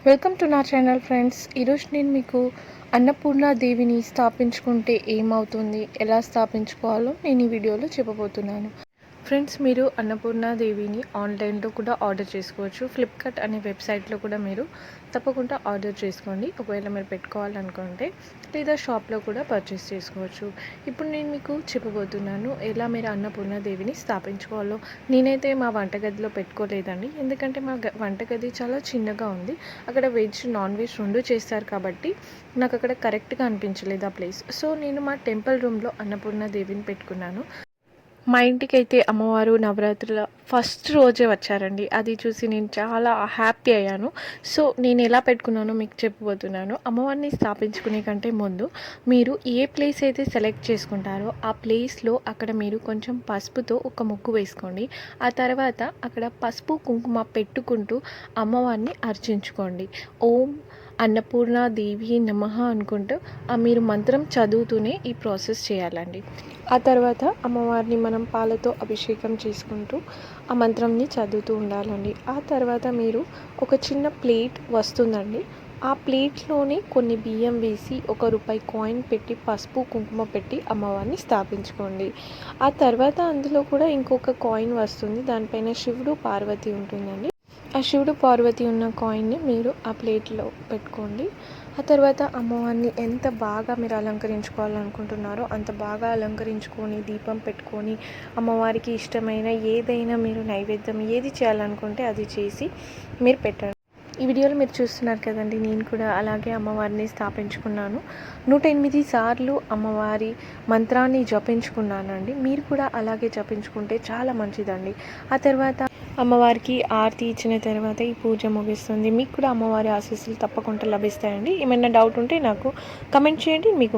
Welcome to నా channel friends. ఈరోజు నేను మీకు అన్నపూర్ణ దేవిని స్థాపించుకుంటే ఏమవుతుంది, ఎలా స్థాపించుకోవాలో నేను ఈ వీడియోలో చెప్పబోతున్నాను. ఫ్రెండ్స్, మీరు అన్నపూర్ణ దేవిని ఆన్లైన్లో కూడా ఆర్డర్ చేసుకోవచ్చు. ఫ్లిప్కార్ట్ అనే వెబ్సైట్లో కూడా మీరు తప్పకుండా ఆర్డర్ చేసుకోండి, ఒకవేళ మీరు పెట్టుకోవాలనుకుంటే, లేదా షాప్లో కూడా పర్చేస్ చేసుకోవచ్చు. ఇప్పుడు నేను మీకు చెప్పబోతున్నాను ఎలా మీరు అన్నపూర్ణ దేవిని స్థాపించుకోవాలో. నేనైతే మా వంటగదిలో పెట్టుకోలేదండి, ఎందుకంటే మా వంటగది చాలా చిన్నగా ఉంది. అక్కడ వెజ్ నాన్ వెజ్ రెండు చేస్తారు కాబట్టి నాకు అక్కడ కరెక్ట్గా అనిపించలేదు ఆ ప్లేస్. సో నేను మా టెంపుల్ రూమ్లో అన్నపూర్ణ దేవిని పెట్టుకున్నాను. మా ఇంటికైతే అమ్మవారు నవరాత్రుల ఫస్ట్ రోజే వచ్చారండి. అది చూసి నేను చాలా హ్యాపీ అయ్యాను. సో నేను ఎలా పెట్టుకున్నానో మీకు చెప్పబోతున్నాను. అమ్మవారిని స్థాపించుకునే కంటే ముందు మీరు ఏ ప్లేస్ అయితే సెలెక్ట్ చేసుకుంటారో ఆ ప్లేస్లో అక్కడ మీరు కొంచెం పసుపుతో ఒక ముగ్గు వేసుకోండి. ఆ తర్వాత అక్కడ పసుపు కుంకుమ పెట్టుకుంటూ అమ్మవారిని అర్చించుకోండి. ఓం అన్నపూర్ణాదేవి నమః అనుకుంటూ మీరు మంత్రం చదువుతూనే ఈ ప్రాసెస్ చేయాలండి. ఆ తర్వాత అమ్మవారిని మనం పాలతో అభిషేకం చేసుకుంటూ ఆ మంత్రంని చదువుతూ ఉండాలండి. ఆ తర్వాత మీరు ఒక చిన్న ప్లేట్ వస్తుందండి. ఆ ప్లేట్లోనే కొన్ని బియ్యం వేసి ₹1 కాయిన్ పెట్టి పసుపు కుంకుమ పెట్టి అమ్మవారిని స్థాపించుకోండి. ఆ తర్వాత అందులో కూడా ఇంకొక కాయిన్ వస్తుంది, దానిపైన శివుడు పార్వతి ఉంటుందండి. ఆ శివుడు పార్వతి ఉన్న కాయిన్ని మీరు ఆ ప్లేట్లో పెట్టుకోండి. ఆ తర్వాత అమ్మవారిని ఎంత బాగా మీరు అలంకరించుకోవాలనుకుంటున్నారో అంత బాగా అలంకరించుకొని దీపం పెట్టుకొని అమ్మవారికి ఇష్టమైన ఏదైనా మీరు నైవేద్యం ఏది చేయాలనుకుంటే అది చేసి మీరు పెట్టండి. ఈ వీడియోలో మీరు చూస్తున్నారు కదండి, నేను కూడా అలాగే అమ్మవారిని స్థాపించుకున్నాను. 108 సార్లు అమ్మవారి మంత్రాన్ని జపించుకున్నానండి. మీరు కూడా అలాగే జపించుకుంటే చాలా మంచిదండి. ఆ తర్వాత అమ్మవారికి ఆరతి ఇచ్చిన తర్వాత ఈ పూజ ముగిస్తుంది. మీకు కూడా అమ్మవారి ఆశీస్సులు తప్పకుండా లభిస్తాయండి. ఏమైనా డౌట్ ఉంటే నాకు కమెంట్ చేయండి. మీకు